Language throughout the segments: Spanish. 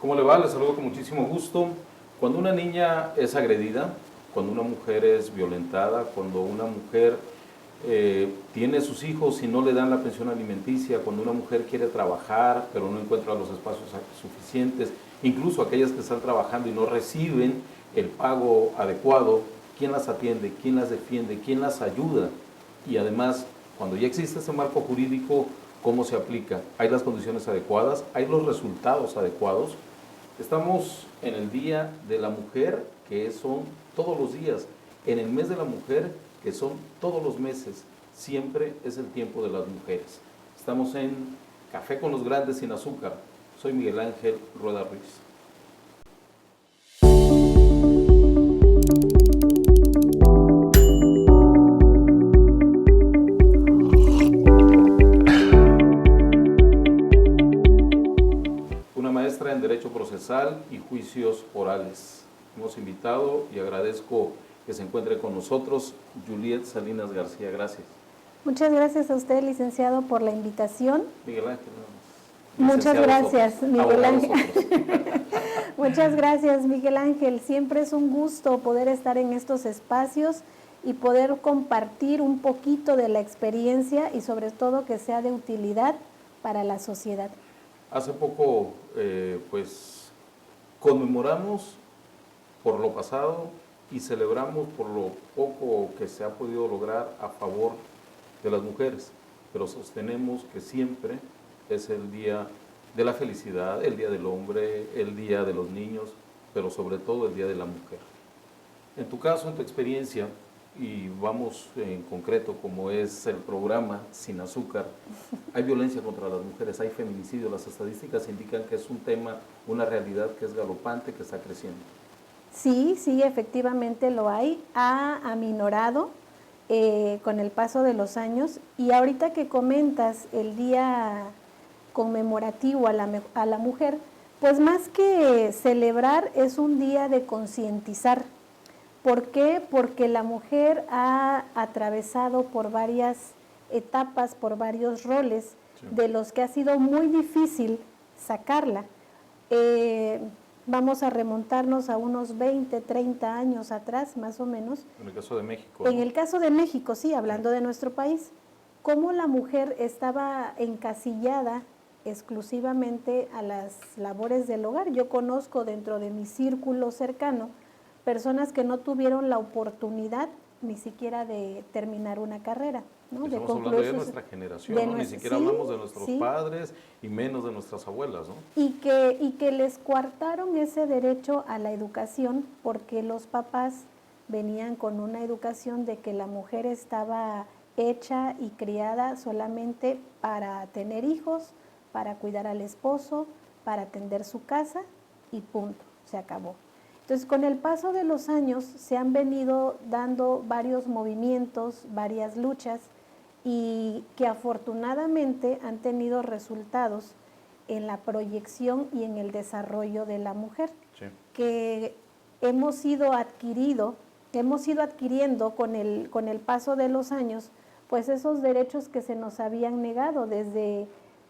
¿Cómo le va? Les saludo con muchísimo gusto. Cuando una niña es agredida, cuando una mujer es violentada, cuando una mujer tiene sus hijos y no le dan la pensión alimenticia, cuando una mujer quiere trabajar pero no encuentra los espacios suficientes, incluso aquellas que están trabajando y no reciben el pago adecuado, ¿quién las atiende? ¿Quién las defiende? ¿Quién las ayuda? Y además, cuando ya existe ese marco jurídico, ¿cómo se aplica? ¿Hay las condiciones adecuadas? ¿Hay los resultados adecuados? Estamos en el Día de la Mujer, que son todos los días, en el mes de la mujer, que son todos los meses. Siempre es el tiempo de las mujeres. Estamos en Café con los Grandes sin Azúcar. Soy Miguel Ángel Rueda Ruiz. Una maestra en Derecho Procesal y Juicios Orales. Hemos invitado y agradezco que se encuentre con nosotros Juliet Salinas García. Gracias. Muchas gracias a usted, licenciado, por la invitación. Miguel Ángel. Muchas gracias, Miguel Ángel. Nosotros. Muchas gracias, Miguel Ángel. Siempre es un gusto poder estar en estos espacios y poder compartir un poquito de la experiencia y sobre todo que sea de utilidad para la sociedad. Hace poco, conmemoramos por lo pasado y celebramos por lo poco que se ha podido lograr a favor de las mujeres, pero sostenemos que siempre es el día de la felicidad, el día del hombre, el día de los niños, pero sobre todo el día de la mujer. En tu caso, en tu experiencia, y vamos en concreto como es el programa Sin Azúcar, hay violencia contra las mujeres, hay feminicidio, las estadísticas indican que es un tema, una realidad que es galopante, que está creciendo. Sí, efectivamente lo hay, ha aminorado con el paso de los años y ahorita que comentas el día conmemorativo a la mujer, pues más que celebrar es un día de concientizar. ¿Por qué? Porque la mujer ha atravesado por varias etapas, por varios roles, sí, de los que ha sido muy difícil sacarla. Vamos a remontarnos a unos 20, 30 años atrás, más o menos. En el caso de México. En el caso de México, sí, hablando de nuestro país, cómo la mujer estaba encasillada exclusivamente a las labores del hogar. Yo conozco dentro de mi círculo cercano personas que no tuvieron la oportunidad ni siquiera de terminar una carrera, ¿no? Estamos hablando de nuestra generación, ¿no? Ni siquiera hablamos de nuestros padres y menos de nuestras abuelas, ¿no? Y que les coartaron ese derecho a la educación porque los papás venían con una educación de que la mujer estaba hecha y criada solamente para tener hijos, para cuidar al esposo, para atender su casa y punto, se acabó. Entonces, con el paso de los años se han venido dando varios movimientos, varias luchas y que afortunadamente han tenido resultados en la proyección y en el desarrollo de la mujer, sí, que hemos ido adquiriendo con el paso de los años, pues esos derechos que se nos habían negado desde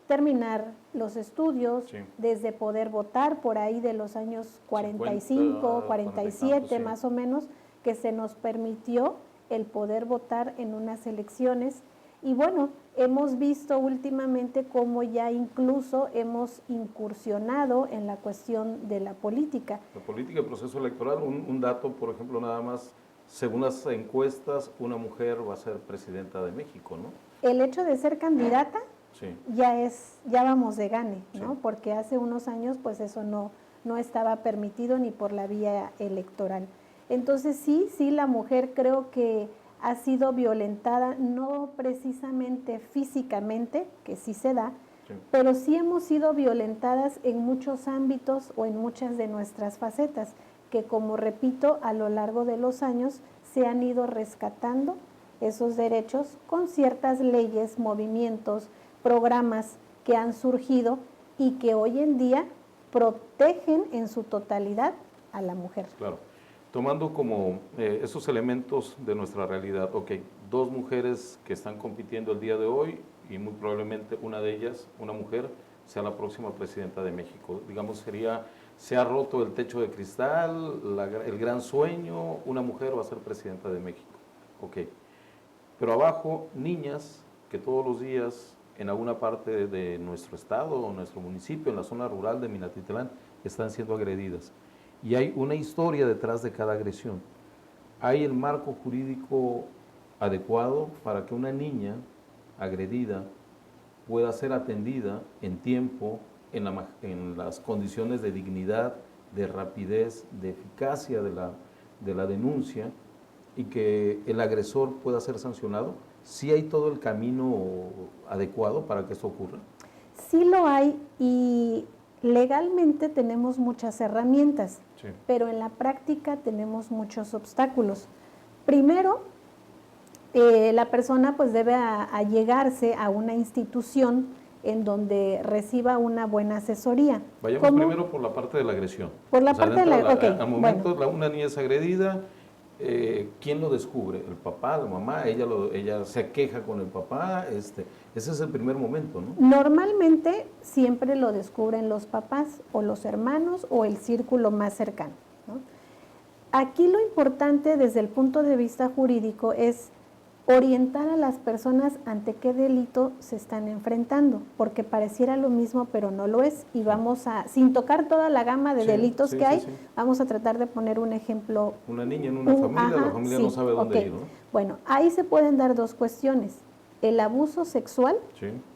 terminar los estudios, sí, desde poder votar por ahí de los años 45, 50, 47 tanto, sí, más o menos, que se nos permitió el poder votar en unas elecciones. Y bueno, hemos visto últimamente cómo ya incluso hemos incursionado en la cuestión de la política. La política, el proceso electoral, un dato, por ejemplo, nada más, según las encuestas, una mujer va a ser presidenta de México, ¿no? El hecho de ser candidata, sí, ya vamos de gane, ¿no? Sí. Porque hace unos años pues eso no estaba permitido ni por la vía electoral. Entonces sí, la mujer creo que ha sido violentada, no precisamente físicamente, que sí se da, sí, pero sí hemos sido violentadas en muchos ámbitos o en muchas de nuestras facetas, que como repito, a lo largo de los años se han ido rescatando esos derechos con ciertas leyes, movimientos, programas que han surgido y que hoy en día protegen en su totalidad a la mujer. Claro. Tomando como esos elementos de nuestra realidad, ok, dos mujeres que están compitiendo el día de hoy y muy probablemente una de ellas, una mujer, sea la próxima presidenta de México. Digamos, se ha roto el techo de cristal, el gran sueño, una mujer va a ser presidenta de México. Ok. Pero abajo, niñas que todos los días en alguna parte de nuestro estado o nuestro municipio, en la zona rural de Minatitlán, están siendo agredidas. Y hay una historia detrás de cada agresión. ¿Hay el marco jurídico adecuado para que una niña agredida pueda ser atendida en tiempo, en las condiciones de dignidad, de rapidez, de eficacia de la denuncia y que el agresor pueda ser sancionado? ¿Sí hay todo el camino adecuado para que esto ocurra? Sí lo hay y legalmente tenemos muchas herramientas, sí, pero en la práctica tenemos muchos obstáculos. Primero, la persona pues debe allegarse a una institución en donde reciba una buena asesoría. Vayamos primero por la parte de la agresión. Por la parte de la... Okay, al momento una niña es agredida, ¿quién lo descubre? ¿El papá, la mamá? ¿Ella se queja con el papá? Ese es el primer momento, ¿no? Normalmente siempre lo descubren los papás o los hermanos o el círculo más cercano, ¿no? Aquí lo importante desde el punto de vista jurídico es orientar a las personas ante qué delito se están enfrentando, porque pareciera lo mismo, pero no lo es. Y vamos a, sin tocar toda la gama de delitos que hay, vamos a tratar de poner un ejemplo. Una niña en una familia, la familia no sabe dónde ir, ¿no? Bueno, ahí se pueden dar dos cuestiones, el abuso sexual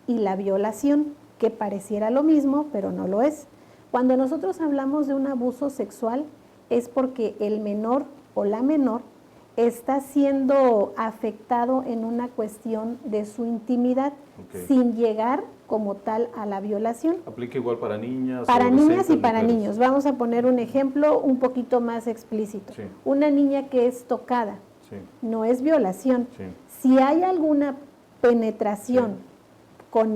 y la violación, que pareciera lo mismo, pero no lo es. Cuando nosotros hablamos de un abuso sexual, es porque el menor o la menor está siendo afectado en una cuestión de su intimidad, sin llegar como tal a la violación. ¿Aplica igual para niñas? Para niñas y para niños. Vamos a poner un ejemplo un poquito más explícito. Una niña que es tocada, no es violación. Si hay alguna penetración con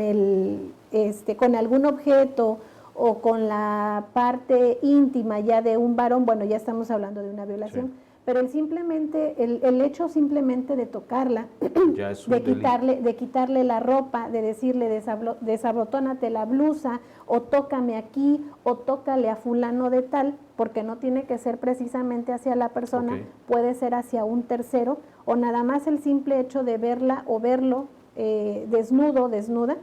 con algún objeto o con la parte íntima ya de un varón, bueno, ya estamos hablando de una violación. Pero el hecho simplemente de tocarla, de quitarle la ropa, de decirle desabrotónate la blusa, o tócame aquí, o tócale a fulano de tal, porque no tiene que ser precisamente hacia la persona, puede ser hacia un tercero, o nada más el simple hecho de verla o verlo desnudo, desnuda,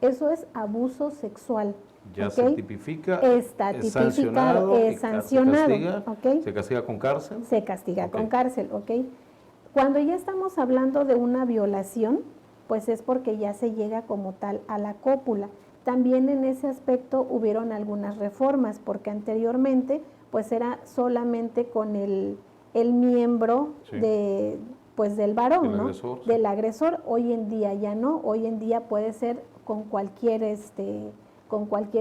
eso es abuso sexual. Ya se tipifica, está tipificado, es sancionado. ¿Se castiga con cárcel? Se castiga con cárcel, Cuando ya estamos hablando de una violación, pues es porque ya se llega como tal a la cópula. También en ese aspecto hubieron algunas reformas, porque anteriormente pues era solamente con el miembro del varón, ¿no? Agresor, del agresor. Hoy en día ya no, hoy en día puede ser con cualquier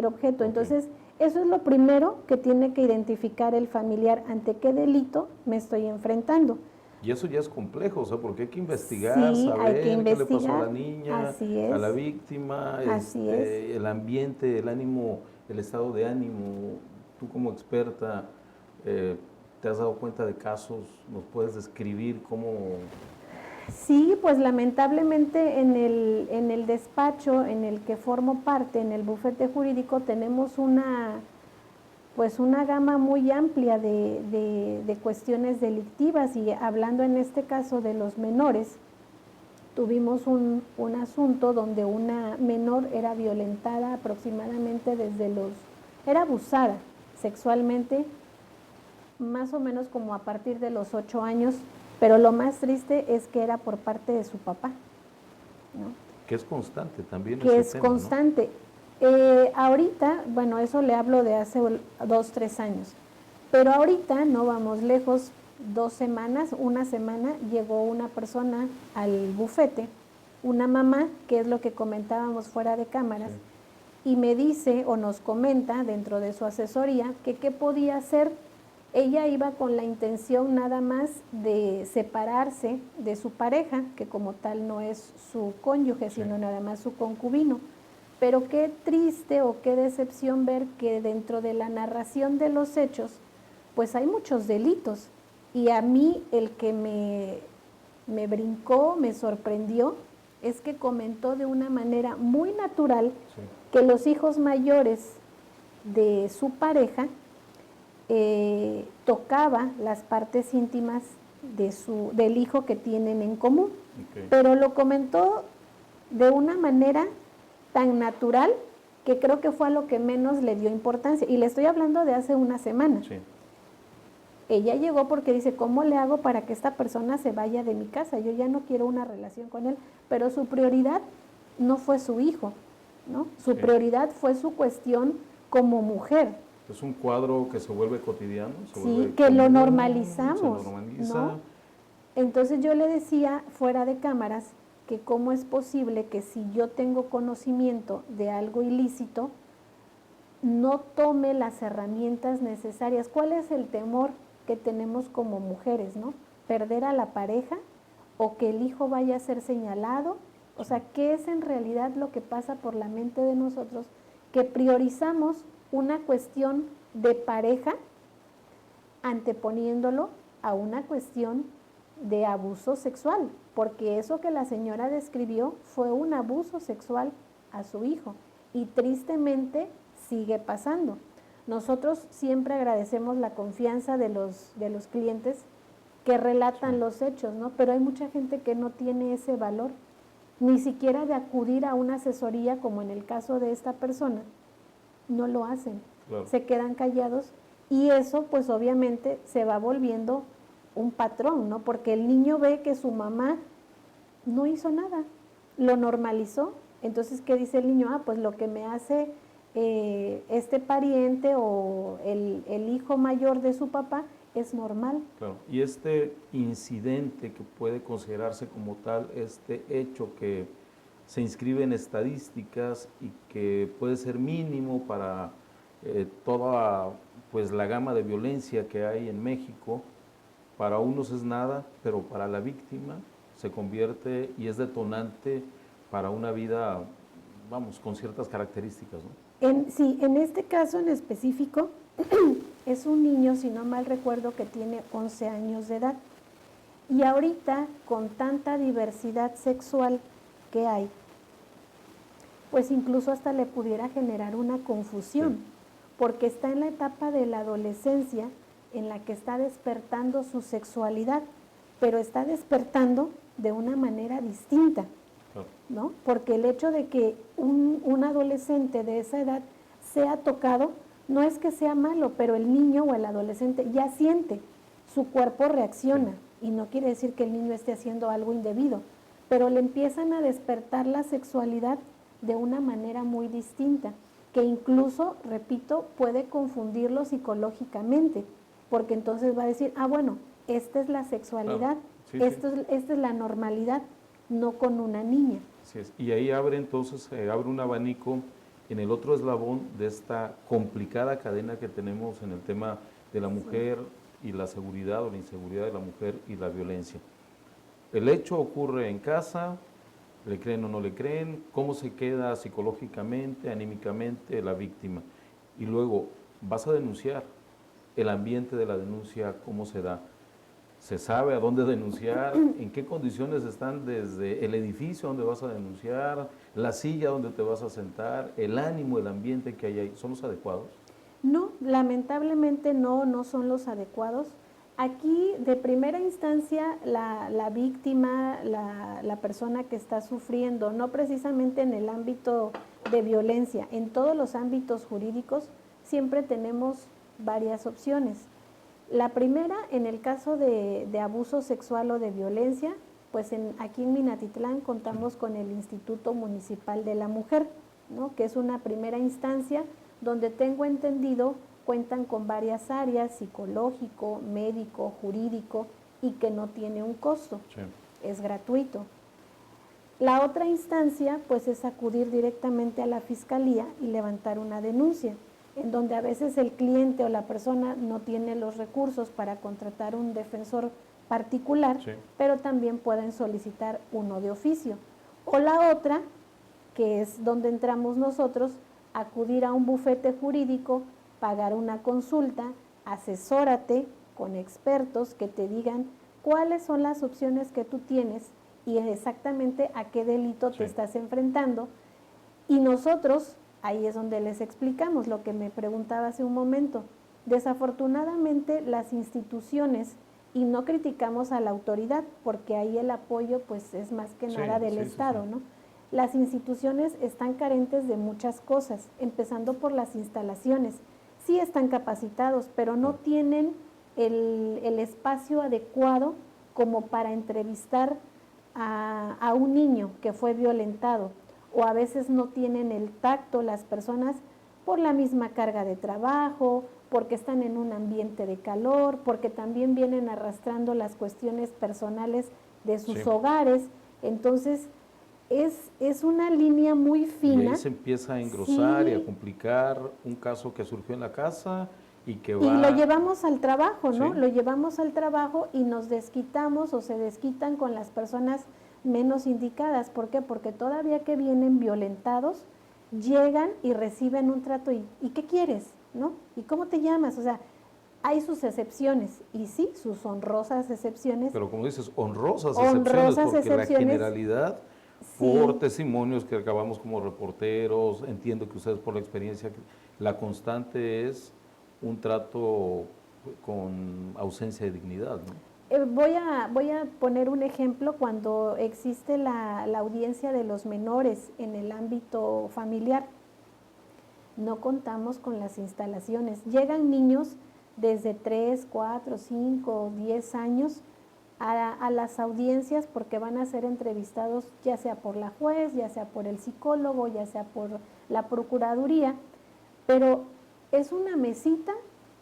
objeto. Entonces, eso es lo primero que tiene que identificar el familiar, ante qué delito me estoy enfrentando. Y eso ya es complejo, porque hay que investigar, saber qué le pasó a la niña, a la víctima, el ambiente, el ánimo, el estado de ánimo. Tú como experta, ¿te has dado cuenta de casos? ¿Nos puedes describir cómo...? Sí, pues lamentablemente en el despacho en el que formo parte, en el bufete jurídico, tenemos una gama muy amplia de cuestiones delictivas, y hablando en este caso de los menores, tuvimos un asunto donde una menor era violentada aproximadamente era abusada sexualmente más o menos como a partir de los 8 años, pero lo más triste es que era por parte de su papá, ¿no? Que es constante también. Que es tema, constante. ¿No? Ahorita, bueno, eso le hablo de hace 2, 3 años, pero ahorita no vamos lejos, 2 semanas, una semana, llegó una persona al bufete, una mamá, que es lo que comentábamos fuera de cámaras, y me dice o nos comenta dentro de su asesoría que qué podía hacer. Ella iba con la intención nada más de separarse de su pareja, que como tal no es su cónyuge, sino nada más su concubino. Pero qué triste o qué decepción ver que dentro de la narración de los hechos, pues hay muchos delitos. Y a mí el que me brincó, me sorprendió, es que comentó de una manera muy natural que los hijos mayores de su pareja tocaba las partes íntimas del hijo que tienen en común. Okay. Pero lo comentó de una manera tan natural que creo que fue a lo que menos le dio importancia. Y le estoy hablando de hace una semana. Sí. Ella llegó porque dice, ¿cómo le hago para que esta persona se vaya de mi casa? Yo ya no quiero una relación con él. Pero su prioridad no fue su hijo, ¿no? Su prioridad fue su cuestión como mujer. Es un cuadro que se vuelve cotidiano. Sí, que lo normalizamos, se normaliza. ¿no? Entonces yo le decía fuera de cámaras que cómo es posible que si yo tengo conocimiento de algo ilícito, no tome las herramientas necesarias. ¿Cuál es el temor que tenemos como mujeres, no? ¿Perder a la pareja o que el hijo vaya a ser señalado? O sea, ¿qué es en realidad lo que pasa por la mente de nosotros? Que priorizamos una cuestión de pareja anteponiéndolo a una cuestión de abuso sexual, porque eso que la señora describió fue un abuso sexual a su hijo y tristemente sigue pasando. Nosotros siempre agradecemos la confianza de los clientes que relatan los hechos, ¿no? Pero hay mucha gente que no tiene ese valor, ni siquiera de acudir a una asesoría como en el caso de esta persona, no lo hacen, claro. Se quedan callados y eso pues obviamente se va volviendo un patrón, ¿no? Porque el niño ve que su mamá no hizo nada, lo normalizó. Entonces, ¿qué dice el niño? Pues lo que me hace este pariente o el hijo mayor de su papá es normal. Claro, y este incidente que puede considerarse como tal, este hecho que se inscribe en estadísticas y que puede ser mínimo para toda pues la gama de violencia que hay en México, para unos es nada, pero para la víctima se convierte y es detonante para una vida, vamos, con ciertas características, ¿no? Sí, en este caso en específico, es un niño, si no mal recuerdo, que tiene 11 años de edad. Y ahorita, con tanta diversidad sexual que hay, pues incluso hasta le pudiera generar una confusión, sí. Porque está en la etapa de la adolescencia en la que está despertando su sexualidad, pero está despertando de una manera distinta, ¿no? Porque el hecho de que un adolescente de esa edad sea tocado, no es que sea malo, pero el niño o el adolescente ya siente, su cuerpo reacciona, y no quiere decir que el niño esté haciendo algo indebido, pero le empiezan a despertar la sexualidad de una manera muy distinta, que incluso, repito, puede confundirlo psicológicamente, porque entonces va a decir, bueno, esta es la sexualidad, esta es la normalidad, no con una niña. Así es. Y ahí abre entonces, abre un abanico en el otro eslabón de esta complicada cadena que tenemos en el tema de la mujer y la seguridad o la inseguridad de la mujer y la violencia. El hecho ocurre en casa, le creen o no le creen, cómo se queda psicológicamente, anímicamente la víctima. Y luego vas a denunciar, el ambiente de la denuncia, cómo se da. ¿Se sabe a dónde denunciar? ¿En qué condiciones están desde el edificio donde vas a denunciar, la silla donde te vas a sentar, el ánimo, el ambiente que hay ahí? ¿Son los adecuados? No, lamentablemente no son los adecuados. Aquí, de primera instancia, la víctima, la persona que está sufriendo, no precisamente en el ámbito de violencia, en todos los ámbitos jurídicos, siempre tenemos varias opciones. La primera, en el caso de abuso sexual o de violencia, pues aquí en Minatitlán contamos con el Instituto Municipal de la Mujer, ¿no? Que es una primera instancia donde tengo entendido cuentan con varias áreas, psicológico, médico, jurídico, y que no tiene un costo, es gratuito. La otra instancia, pues, es acudir directamente a la Fiscalía y levantar una denuncia, en donde a veces el cliente o la persona no tiene los recursos para contratar un defensor particular, pero también pueden solicitar uno de oficio. O la otra, que es donde entramos nosotros, acudir a un bufete jurídico, pagar una consulta, asesórate con expertos que te digan cuáles son las opciones que tú tienes y exactamente a qué delito te estás enfrentando. Y nosotros ahí es donde les explicamos lo que me preguntaba hace un momento. Desafortunadamente las instituciones, y no criticamos a la autoridad, porque ahí el apoyo pues es más que nada del Estado, ¿no? Las instituciones están carentes de muchas cosas, empezando por las instalaciones. Sí están capacitados, pero no tienen el espacio adecuado como para entrevistar a un niño que fue violentado, o a veces no tienen el tacto las personas por la misma carga de trabajo, porque están en un ambiente de calor, porque también vienen arrastrando las cuestiones personales de sus hogares. Entonces, es una línea muy fina. Y ahí se empieza a engrosar y a complicar un caso que surgió en la casa y que va... Y lo llevamos al trabajo, ¿no? Sí. Lo llevamos al trabajo y nos desquitamos o se desquitan con las personas menos indicadas. ¿Por qué? Porque todavía que vienen violentados, llegan y reciben un trato y ¿qué quieres? ¿No? ¿Y cómo te llamas? O sea, hay sus excepciones, y sí, sus honrosas excepciones. Pero como dices, honrosas excepciones, porque la generalidad, por testimonios que acabamos como reporteros, entiendo que ustedes por la experiencia, la constante es un trato con ausencia de dignidad, ¿no? Voy a poner un ejemplo cuando existe la audiencia de los menores en el ámbito familiar. No contamos con las instalaciones. Llegan niños desde 3, 4, 5, 10 años a las audiencias porque van a ser entrevistados ya sea por la juez, ya sea por el psicólogo, ya sea por la procuraduría, pero es una mesita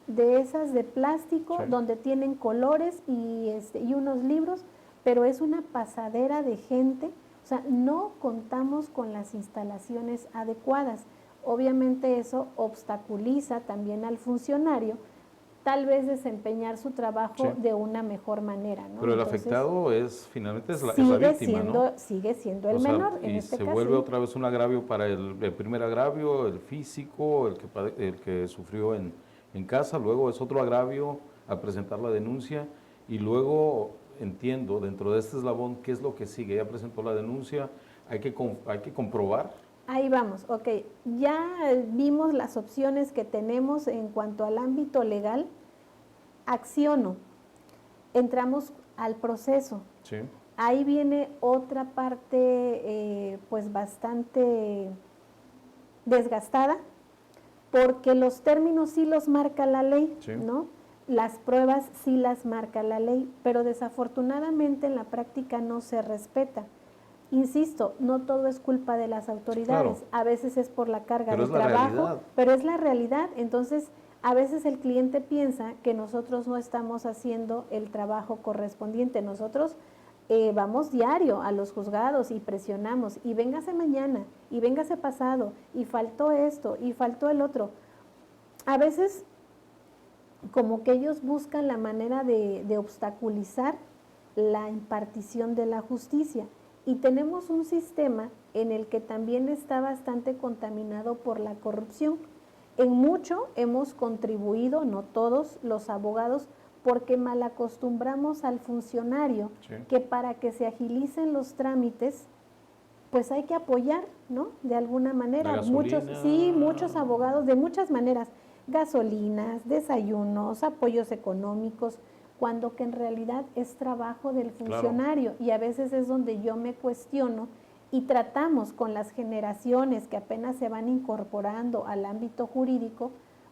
de esas de plástico donde tienen colores y unos libros, pero es una pasadera de gente. O sea, no contamos con las instalaciones adecuadas. Obviamente eso obstaculiza también al funcionario tal vez desempeñar su trabajo de una mejor manera, ¿no? Pero el afectado finalmente es la víctima, ¿no? Sigue siendo el menor en este caso. Y se vuelve otra vez un agravio para el primer agravio, el físico, el que sufrió en casa, luego es otro agravio al presentar la denuncia y luego entiendo dentro de este eslabón qué es lo que sigue. Ya presentó la denuncia, hay que comprobar. Ahí vamos, ok. Ya vimos las opciones que tenemos en cuanto al ámbito legal. Acciono. Entramos al proceso. Sí. Ahí viene otra parte pues bastante desgastada, porque los términos sí los marca la ley, ¿no? Las pruebas sí las marca la ley, pero desafortunadamente en la práctica no se respeta. Insisto, no todo es culpa de las autoridades, a veces es por la carga de trabajo, pero es la realidad. Entonces, a veces el cliente piensa que nosotros no estamos haciendo el trabajo correspondiente. Nosotros vamos diario a los juzgados y presionamos, y véngase mañana, y véngase pasado, y faltó esto, y faltó el otro. A veces, como que ellos buscan la manera de obstaculizar la impartición de la justicia. Y tenemos un sistema en el que también está bastante contaminado por la corrupción. En mucho hemos contribuido, no todos los abogados, porque malacostumbramos al funcionario que para que se agilicen los trámites, pues hay que apoyar, ¿no? De alguna manera. Muchos abogados de muchas maneras, gasolinas, desayunos, apoyos económicos, cuando que en realidad es trabajo del funcionario. Y a veces es donde yo me cuestiono y tratamos con las generaciones que apenas se van incorporando al ámbito jurídico,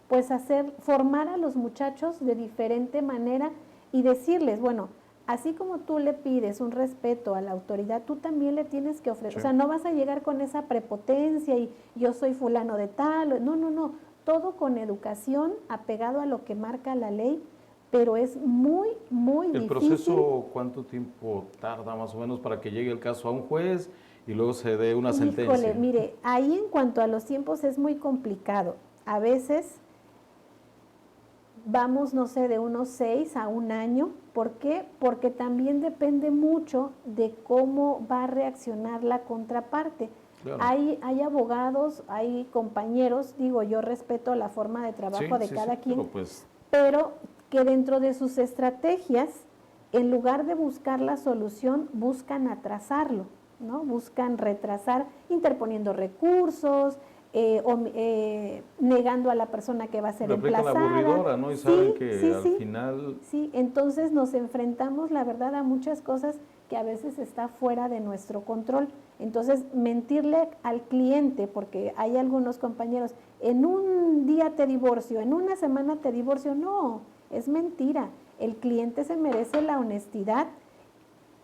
pues formar a los muchachos de diferente manera y decirles, bueno, así como tú le pides un respeto a la autoridad, tú también le tienes que ofrecer. O sea, no vas a llegar con esa prepotencia y yo soy fulano de tal. No. Todo con educación, apegado a lo que marca la ley, pero es muy, muy difícil. ¿El proceso cuánto tiempo tarda más o menos para que llegue el caso a un juez y luego se dé una sentencia? Mire, ahí en cuanto a los tiempos es muy complicado. A veces vamos, no sé, de unos 6 a 1 año. ¿Por qué? Porque también depende mucho de cómo va a reaccionar la contraparte. Claro. Hay abogados, hay compañeros, digo, yo respeto la forma de trabajo de cada quien, pero que dentro de sus estrategias, en lugar de buscar la solución, buscan atrasarlo, ¿no? Buscan retrasar, interponiendo recursos, negando a la persona que va a ser Le aplican la emplazada. aburridora, ¿no? Y Sí, saben que sí, al sí. final... Sí, entonces nos enfrentamos, la verdad, a muchas cosas que a veces está fuera de nuestro control. Entonces, mentirle al cliente, porque hay algunos compañeros, en un día te divorcio, en una semana te divorcio, no, es mentira. El cliente se merece la honestidad.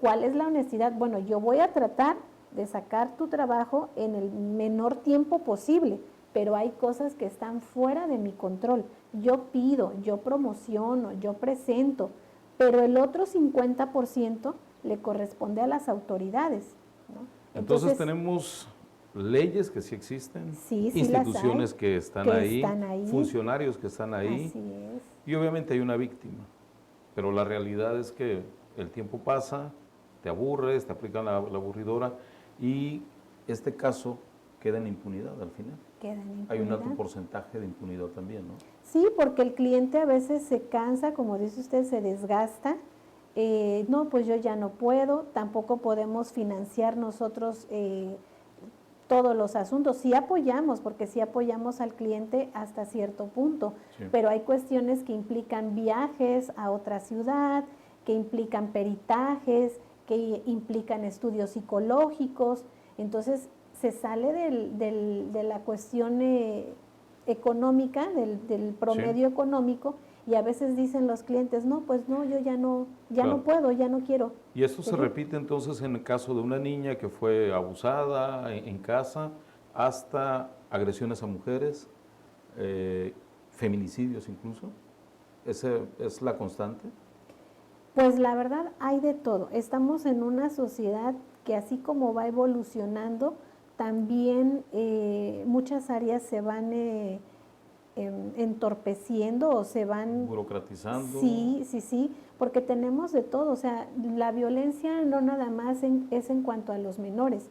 ¿Cuál es la honestidad? Bueno, yo voy a tratar de sacar tu trabajo en el menor tiempo posible, pero hay cosas que están fuera de mi control. Yo pido, yo promociono, yo presento, pero el otro 50% le corresponde a las autoridades, ¿no? Entonces tenemos leyes que sí existen, sí, sí instituciones las hay, que están ahí, ahí, funcionarios que están ahí, así es. y obviamente hay una víctima. Pero la realidad es que el tiempo pasa, te aburres, te aplican la aburridora y este caso queda en impunidad al final. Queda en impunidad. Hay un alto porcentaje de impunidad también, ¿no? Sí, porque el cliente a veces se cansa, como dice usted, se desgasta. No, pues yo ya no puedo, tampoco podemos financiar nosotros todos los asuntos. Sí apoyamos, porque sí apoyamos al cliente hasta cierto punto, sí, pero hay cuestiones que implican viajes a otra ciudad, que implican peritajes, que implican estudios psicológicos. Entonces se sale de la cuestión económica, del promedio, sí, económico, y a veces dicen los clientes, no, pues no, yo ya no claro, no puedo, ya no quiero. Y esto se repite entonces en el caso de una niña que fue abusada en casa, hasta agresiones a mujeres, feminicidios incluso. ¿Esa es la constante? Pues la verdad hay de todo. Estamos en una sociedad que así como va evolucionando, también muchas áreas se van entorpeciendo o se van... burocratizando. Sí, sí, sí, porque tenemos de todo. O sea, la violencia no nada más es en cuanto a los menores.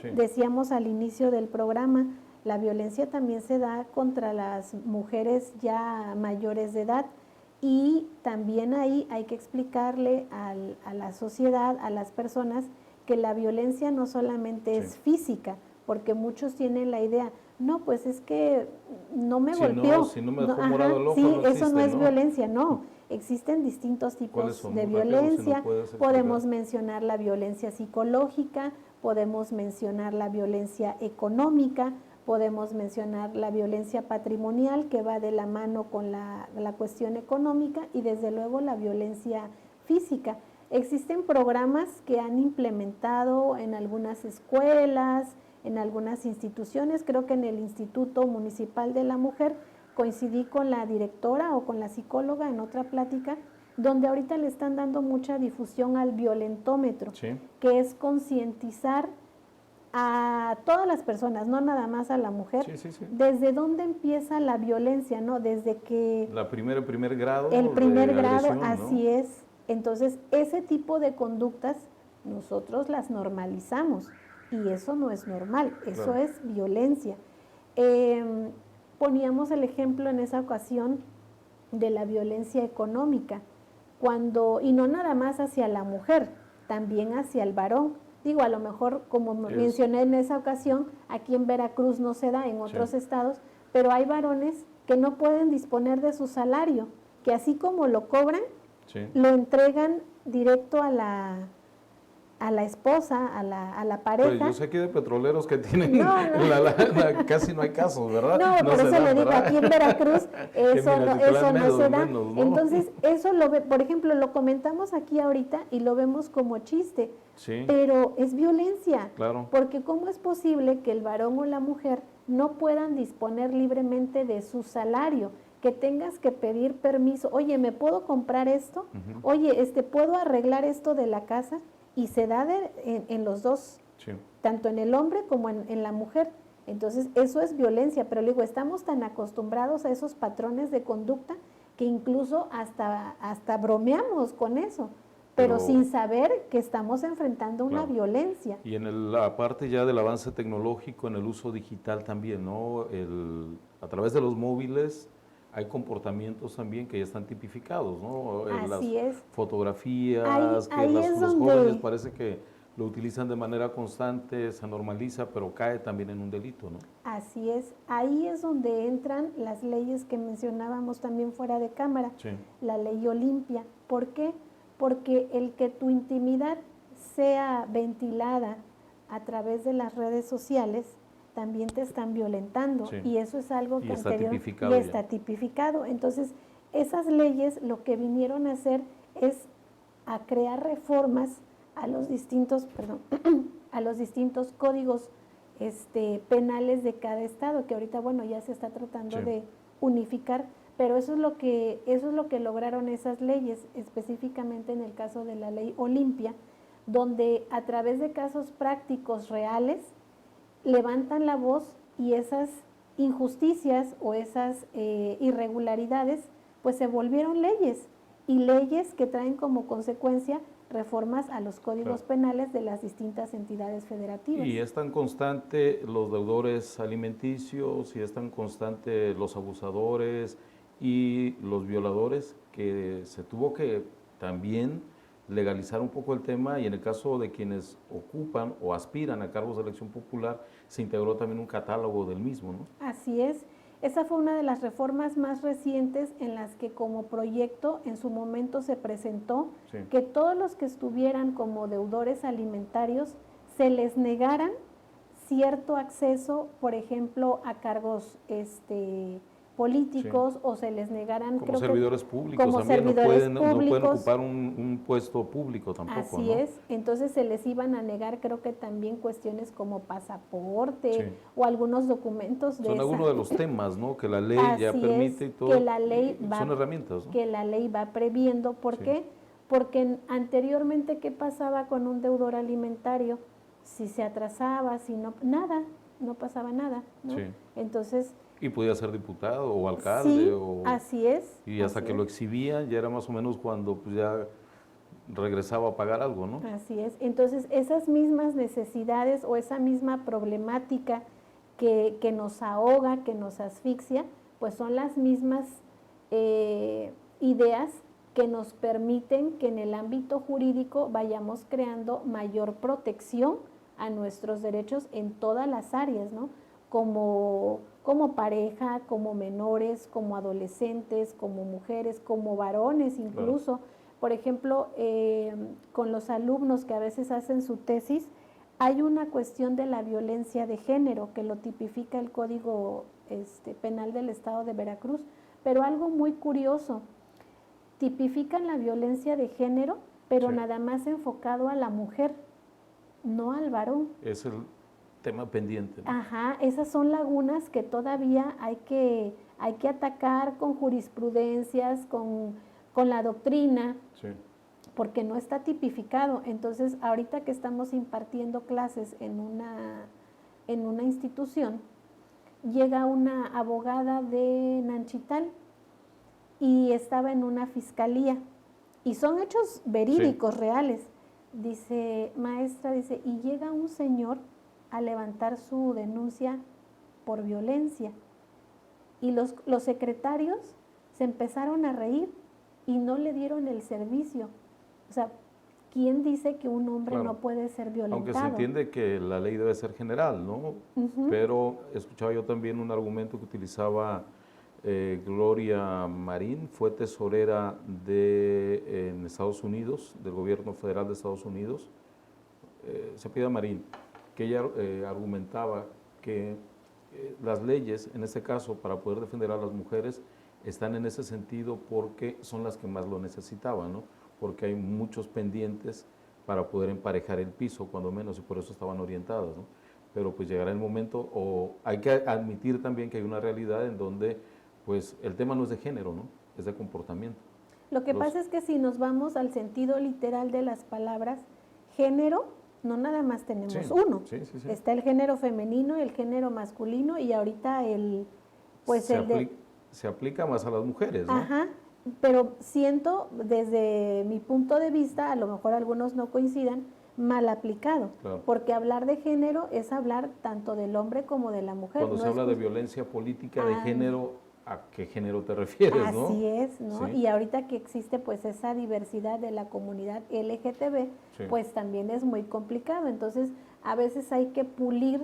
Sí. Decíamos al inicio del programa, la violencia también se da contra las mujeres ya mayores de edad. Y también ahí hay que explicarle a la sociedad, a las personas, que la violencia no solamente es física, porque muchos tienen la idea, no, pues es que no me golpeó. No, si no me dejó morado el ojo, sí, no existe, eso no es ¿no? violencia, no. Existen distintos tipos de violencia. Si podemos mencionar la violencia psicológica, podemos mencionar la violencia económica, podemos mencionar la violencia patrimonial, que va de la mano con la cuestión económica, y desde luego la violencia física. Existen programas que han implementado en algunas escuelas, en algunas instituciones. Creo que en el Instituto Municipal de la Mujer coincidí con la directora o con la psicóloga en otra plática, donde ahorita le están dando mucha difusión al violentómetro, sí, que es concientizar a todas las personas, no nada más a la mujer, sí, sí, sí, desde dónde empieza la violencia, ¿no? Desde que... el primer grado. El primer grado, agresión, así ¿no? es. Entonces, ese tipo de conductas nosotros las normalizamos y eso no es normal, eso claro, es violencia. Poníamos el ejemplo en esa ocasión de la violencia económica, y no nada más hacia la mujer, también hacia el varón. Digo, a lo mejor, como mencioné en esa ocasión, aquí en Veracruz no se da, en otros sí, estados, pero hay varones que no pueden disponer de su salario, que así como lo cobran, sí, lo entregan directo a la esposa, a la pareja. Pues yo sé que de petroleros que tienen, casi no hay casos, ¿verdad? No, por eso le digo, aquí en Veracruz eso no se da. Menos, ¿no? Entonces, eso por ejemplo, lo comentamos aquí ahorita y lo vemos como chiste, sí, pero es violencia. Claro. Porque ¿cómo es posible que el varón o la mujer no puedan disponer libremente de su salario? Que tengas que pedir permiso, oye, ¿me puedo comprar esto? Uh-huh. Oye, ¿puedo arreglar esto de la casa? Y se da en los dos, sí, tanto en el hombre como en la mujer. Entonces, eso es violencia, pero le digo, estamos tan acostumbrados a esos patrones de conducta que incluso hasta bromeamos con eso, pero sin saber que estamos enfrentando una violencia. Y en la parte ya del avance tecnológico, en el uso digital también, ¿no? A través de los móviles hay comportamientos también que ya están tipificados, ¿no? Así es. Fotografías, ahí los jóvenes parece que lo utilizan de manera constante, se normaliza, pero cae también en un delito, ¿no? Así es, ahí es donde entran las leyes que mencionábamos también fuera de cámara, Sí. la ley Olimpia. ¿Por qué? Porque el que tu intimidad sea ventilada a través de las redes sociales, también te están violentando, Sí. y eso es algo Y que está tipificado ya ya. está tipificado. Entonces, esas leyes lo que vinieron a hacer es a crear reformas a los distintos, a los distintos códigos penales de cada estado, que ahorita, bueno, ya se está tratando Sí. de unificar, pero eso es lo que lograron esas leyes, específicamente en el caso de la ley Olimpia, donde a través de casos prácticos reales levantan la voz, y esas injusticias o esas irregularidades pues se volvieron leyes, y leyes que traen como consecuencia reformas a los códigos penales de las distintas entidades federativas. Y es tan constante los deudores alimenticios, y es tan constante los abusadores y los violadores, que se tuvo que también legalizar un poco el tema, y en el caso de quienes ocupan o aspiran a cargos de elección popular, se integró también un catálogo del mismo, ¿no? Así es. Esa fue una de las reformas más recientes en las que como proyecto en su momento se presentó, Sí. que todos los que estuvieran como deudores alimentarios se les negaran cierto acceso, por ejemplo, a cargos políticos, Sí. o se les negaran, Como servidores públicos como también, servidores no pueden públicos. ocupar un puesto público tampoco, Así ¿no? es, entonces se les iban a negar, creo que también cuestiones como pasaporte, Sí. o algunos documentos de Son esa. algunos de los temas, ¿no?, que la ley ya Así permite es, y todo. que la ley y va, son herramientas, ¿no? que la ley va previendo. ¿Por Sí. qué? Porque anteriormente, ¿qué pasaba con un deudor alimentario? Si se atrasaba, si no, nada, no pasaba nada, ¿no? Sí. Entonces, Y podía ser diputado o alcalde, sí, o, así es. y hasta así que es. lo exhibían ya era más o menos cuando pues ya regresaba a pagar algo, ¿no? Así es. Entonces, esas mismas necesidades o esa misma problemática que nos ahoga, que nos asfixia, pues son las mismas ideas que nos permiten que en el ámbito jurídico vayamos creando mayor protección a nuestros derechos en todas las áreas, ¿no? Como pareja, como menores, como adolescentes, como mujeres, como varones incluso. Claro. Por ejemplo, con los alumnos que a veces hacen su tesis, hay una cuestión de la violencia de género que lo tipifica el Código Penal del Estado de Veracruz, pero algo muy curioso, tipifican la violencia de género, pero Sí. nada más enfocado a la mujer, no al varón. Es el tema pendiente, ¿no? Ajá, esas son lagunas que todavía hay que atacar con jurisprudencias, con la doctrina, Sí. porque no está tipificado. Entonces, ahorita que estamos impartiendo clases en una institución, llega una abogada de Nanchital y estaba en una fiscalía, y son hechos verídicos, sí, reales. Dice, maestra, dice, y llega un señor a levantar su denuncia por violencia, y los secretarios se empezaron a reír y no le dieron el servicio. O sea, ¿quién dice que un hombre no puede ser violentado? Aunque se entiende que la ley debe ser general, ¿no? Pero escuchaba yo también un argumento que utilizaba Gloria Marín, fue tesorera en Estados Unidos, del gobierno federal de Estados Unidos, se apellida Marín, que ella argumentaba que las leyes, en este caso, para poder defender a las mujeres, están en ese sentido porque son las que más lo necesitaban, ¿no? Porque hay muchos pendientes para poder emparejar el piso, cuando menos, y por eso estaban orientadas, ¿no? Pero pues llegará el momento, o hay que admitir también que hay una realidad en donde pues el tema no es de género, ¿no? Es de comportamiento. Lo que pasa es que si nos vamos al sentido literal de las palabras, género, no nada más tenemos uno. Sí. Está el género femenino, el género masculino, y ahorita se aplica más a las mujeres, ¿no? Ajá, pero siento, desde mi punto de vista, a lo mejor algunos no coincidan, mal aplicado, claro, porque hablar de género es hablar tanto del hombre como de la mujer. Cuando se habla de violencia política de género, a qué género te refieres, ¿no? Así es, ¿no? Sí. Y ahorita que existe pues esa diversidad de la comunidad LGTB, Sí. pues también es muy complicado. Entonces, a veces hay que pulir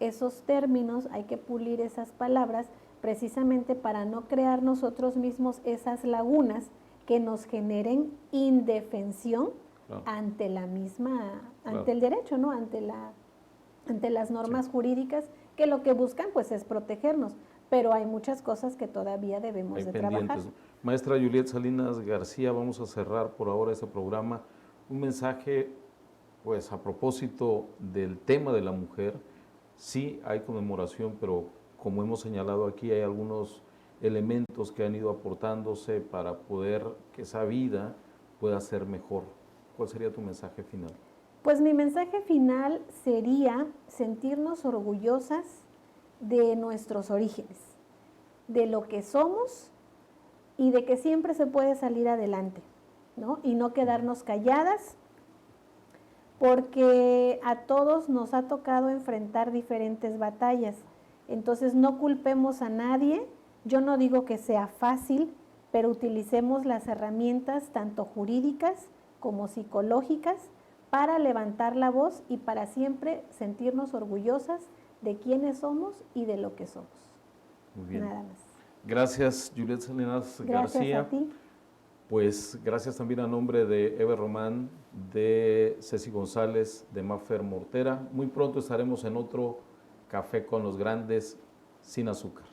esos términos, hay que pulir esas palabras, precisamente para no crear nosotros mismos esas lagunas que nos generen indefensión Claro. ante la misma, Claro. ante el derecho, ¿no? Ante las normas jurídicas, que lo que buscan pues es protegernos, pero hay muchas cosas que todavía debemos Hay de pendientes. trabajar. Maestra Juliet Salinas García, vamos a cerrar por ahora este programa. Un mensaje, pues a propósito del tema de la mujer. Sí hay conmemoración, pero como hemos señalado aquí, hay algunos elementos que han ido aportándose para poder que esa vida pueda ser mejor. ¿Cuál sería tu mensaje final? Pues mi mensaje final sería sentirnos orgullosas de nuestros orígenes, de lo que somos y de que siempre se puede salir adelante, ¿no? Y no quedarnos calladas, porque a todos nos ha tocado enfrentar diferentes batallas. Entonces no culpemos a nadie. Yo no digo que sea fácil, pero utilicemos las herramientas tanto jurídicas como psicológicas para levantar la voz y para siempre sentirnos orgullosas de quiénes somos y de lo que somos. Muy bien. Nada más. Gracias, Juliet Salinas Gracias García. a ti. Pues gracias también a nombre de Eve Román, de Ceci González, de Mafer Mortera. Muy pronto estaremos en otro Café con los Grandes sin azúcar.